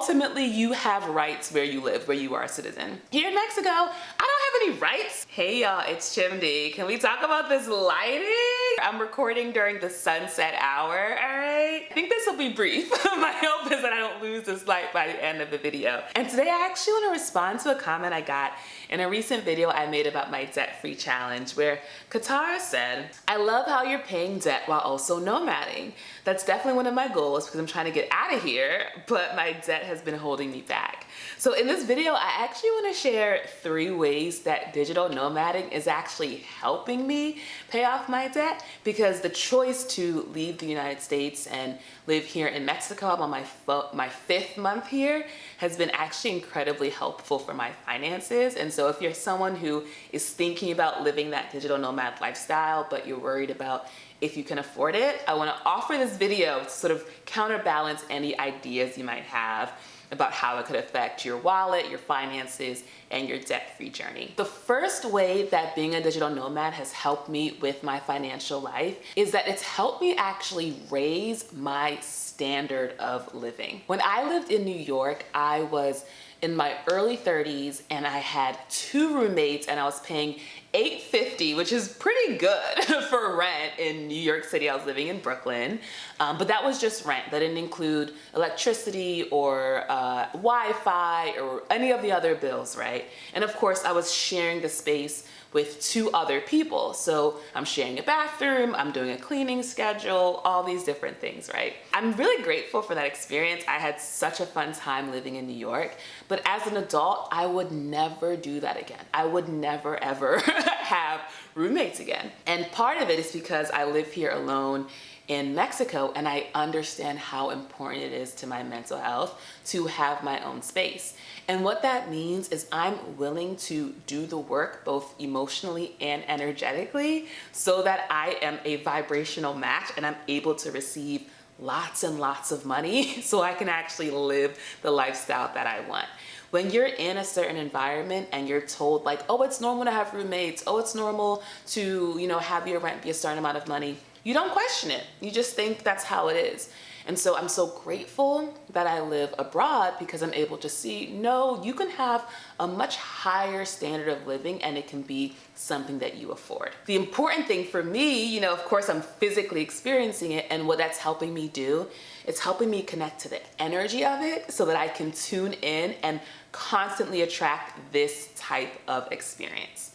ultimately you have rights where you live, where you are a citizen. Here in Mexico, I don't have any rights. Hey y'all, it's Chimdi. Can we talk about this lighting? I'm recording during the sunset hour, all right? I think this will be brief. My hope is that I don't lose this light by the end of the video. And today I actually want to respond to a comment I got in a recent video I made about my debt-free challenge, where Katara said, "I love how you're paying debt while also nomading. That's definitely one of my goals because I'm trying to get out of here, but my debt has been holding me back." So in this video, I actually want to share 3 ways that digital nomading is actually helping me pay off my debt, because the choice to leave the United States and live here in Mexico, I'm on my 5th month here, has been actually incredibly helpful for my finances. And so if you're someone who is thinking about living that digital nomad lifestyle, but you're worried about if you can afford it, I want to offer this video to sort of counterbalance any ideas you might have about how it could affect your wallet, your finances, and your debt-free journey. The first way that being a digital nomad has helped me with my financial life is that it's helped me actually raise my standard of living. When I lived in New York, I was in my early 30s and I had 2 roommates and I was paying $850, which is pretty good for rent in New York City. I was living in Brooklyn, but that was just rent. That didn't include electricity or Wi-Fi or any of the other bills, right? And of course, I was sharing the space with 2 other people. So I'm sharing a bathroom, I'm doing a cleaning schedule, all these different things, right? I'm really grateful for that experience. I had such a fun time living in New York, but as an adult, I would never do that again. I would never, ever have roommates again. And part of it is because I live here alone in Mexico, and I understand how important it is to my mental health to have my own space. And what that means is I'm willing to do the work both emotionally and energetically so that I am a vibrational match and I'm able to receive lots and lots of money so I can actually live the lifestyle that I want. When you're in a certain environment and you're told like, oh, it's normal to have roommates, oh, it's normal to, have your rent be a certain amount of money, you don't question it. You just think that's how it is. And so I'm so grateful that I live abroad because I'm able to see, no, you can have a much higher standard of living and it can be something that you afford. The important thing for me, of course I'm physically experiencing it, and what that's helping me do, it's helping me connect to the energy of it so that I can tune in and constantly attract this type of experience.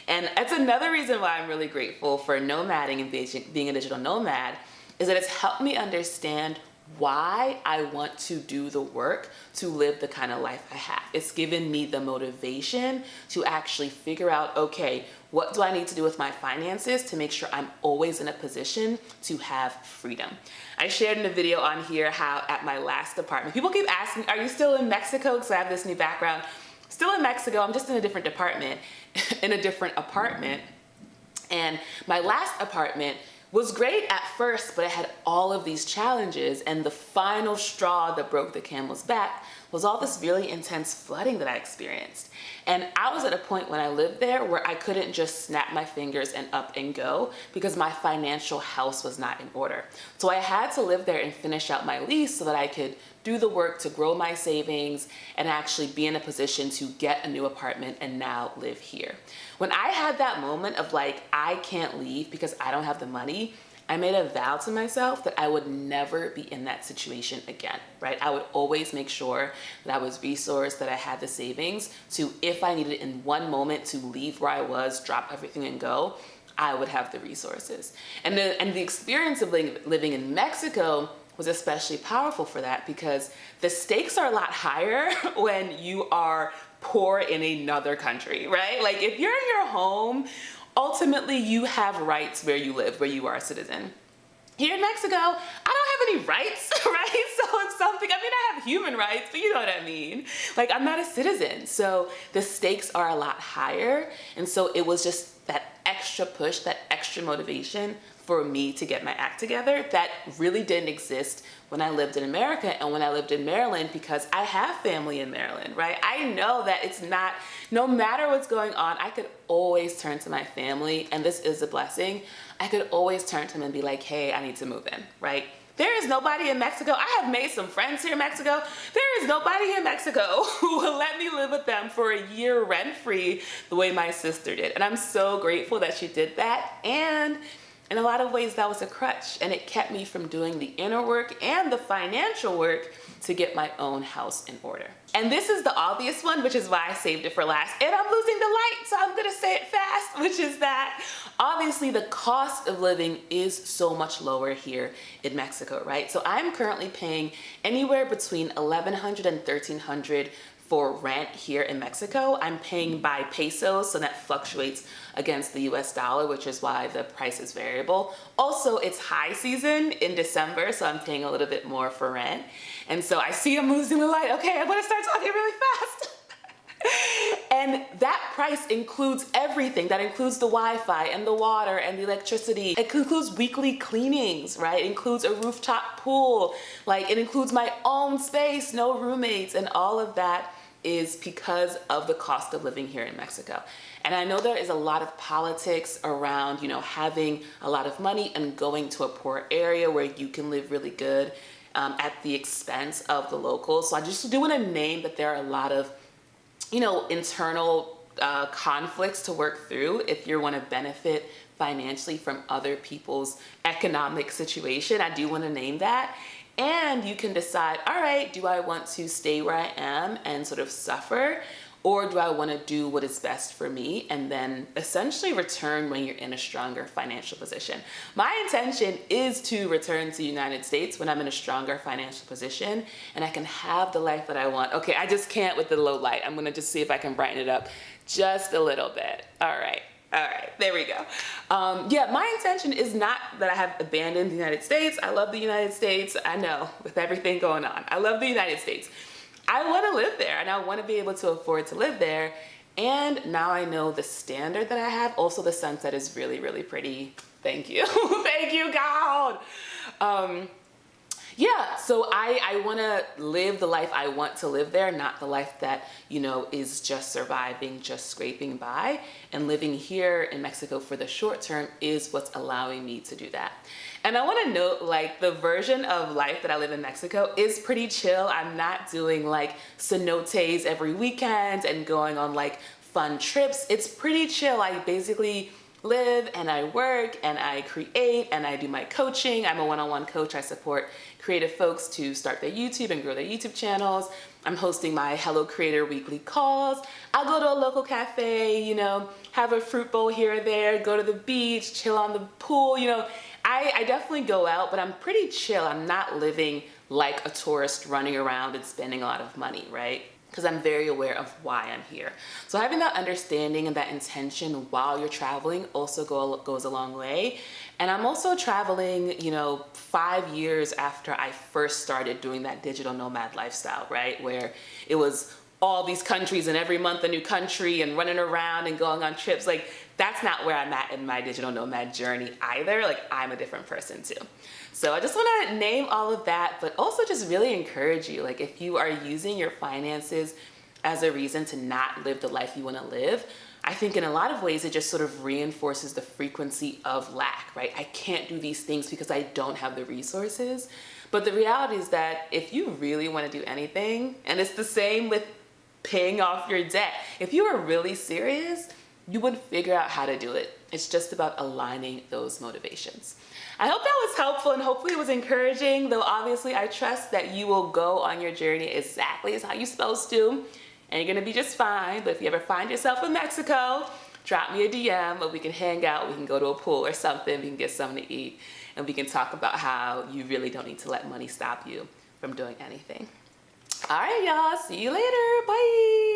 And that's another reason why I'm really grateful for nomading and being a digital nomad, is that it's helped me understand why I want to do the work to live the kind of life I have. It's given me the motivation to actually figure out, okay, what do I need to do with my finances to make sure I'm always in a position to have freedom? I shared in a video on here how at my last apartment, people keep asking, are you still in Mexico? Because I have this new background. Still in Mexico, I'm just in a different apartment. And my last apartment was great at first, but it had all of these challenges, and the final straw that broke the camel's back was all this really intense flooding that I experienced. And I was at a point when I lived there where I couldn't just snap my fingers and up and go because my financial house was not in order. So I had to live there and finish out my lease so that I could do the work to grow my savings and actually be in a position to get a new apartment and now live here. When I had that moment of like, I can't leave because I don't have the money, I made a vow to myself that I would never be in that situation again, right? I would always make sure that I was resourced, that I had the savings to, if I needed in one moment to leave where I was, drop everything and go, I would have the resources. And the experience of living in Mexico was especially powerful for that, because the stakes are a lot higher when you are poor in another country, right? Like if you're in your home, ultimately you have rights where you live, where you are a citizen. Here in Mexico, I don't have any rights, right? So it's something, I have human rights, but you know what I mean. Like I'm not a citizen. So the stakes are a lot higher. And so it was just that extra push, that extra motivation for me to get my act together that really didn't exist when I lived in America and when I lived in Maryland, because I have family in Maryland, right? I know that it's not, no matter what's going on, I could always turn to my family, and this is a blessing. I could always turn to them and be like, hey, I need to move in, right? There is nobody in Mexico. I have made some friends here in Mexico. There is nobody in Mexico who will let me live with them for a year rent-free the way my sister did. And I'm so grateful that she did that. And in a lot of ways, that was a crutch, and it kept me from doing the inner work and the financial work to get my own house in order. And this is the obvious one, which is why I saved it for last. And I'm losing the light, so I'm gonna say it fast, which is that obviously the cost of living is so much lower here in Mexico, right? So I'm currently paying anywhere between $1,100 and $1,300 for rent here in Mexico. I'm paying by pesos, so that fluctuates against the US dollar, which is why the price is variable. Also, it's high season in December, so I'm paying a little bit more for rent. And so I see I'm losing the light. Okay, I'm gonna start talking really fast. And that price includes everything. That includes the Wi-Fi and the water and the electricity. It includes weekly cleanings, right? It includes a rooftop pool. Like, it includes my own space, no roommates, and all of that is because of the cost of living here in Mexico. And I know there is a lot of politics around, you know, having a lot of money and going to a poor area where you can live really good at the expense of the locals. So I just do want to name that there are a lot of, you know, internal conflicts to work through if you want to benefit financially from other people's economic situation. I do want to name that. And you can decide, all right, do I want to stay where I am and sort of suffer? Or do I want to do what is best for me and then essentially return when you're in a stronger financial position? My intention is to return to the United States when I'm in a stronger financial position and I can have the life that I want. Okay, I just can't with the low light. I'm going to just see if I can brighten it up just a little bit. All right, there we go. Yeah, my intention is not that I have abandoned the United States. I love the United States. I know, with everything going on, I love the United States. I want to live there and I want to be able to afford to live there. And now I know the standard that I have. Also, the sunset is really, really pretty. Thank you. Thank you, God. Yeah, so I want to live the life I want to live there, not the life that, you know, is just surviving, just scraping by. And living here in Mexico for the short term is what's allowing me to do that. And I want to note, like, the version of life that I live in Mexico is pretty chill. I'm not doing like cenotes every weekend and going on like fun trips. It's pretty chill. I basically live and I work and I create and I do my coaching. I'm a one-on-one coach. I support creative folks to start their YouTube and grow their YouTube channels. I'm hosting my Hello Creator weekly calls. I'll go to a local cafe, you know, have a fruit bowl here or there, go to the beach, chill on the pool, you know. I definitely go out, but I'm pretty chill. I'm not living like a tourist running around and spending a lot of money, right? Because I'm very aware of why I'm here. So having that understanding and that intention while you're traveling also goes a long way. And I'm also traveling, you know, 5 years after I first started doing that digital nomad lifestyle, right? Where it was all these countries and every month a new country and running around and going on trips. Like, that's not where I'm at in my digital nomad journey either. Like, I'm a different person too. So I just want to name all of that, but also just really encourage you. Like, if you are using your finances as a reason to not live the life you want to live, I think in a lot of ways it just sort of reinforces the frequency of lack, right? I can't do these things because I don't have the resources. But the reality is that if you really want to do anything, and it's the same with paying off your debt, if you were really serious, you would figure out how to do it. It's just about aligning those motivations. I hope that was helpful and hopefully it was encouraging, though obviously I trust that you will go on your journey exactly as how you're supposed to, and you're gonna be just fine. But if you ever find yourself in Mexico, drop me a DM, or we can hang out, we can go to a pool or something, we can get something to eat, and we can talk about how you really don't need to let money stop you from doing anything. All right, y'all, see you later, bye.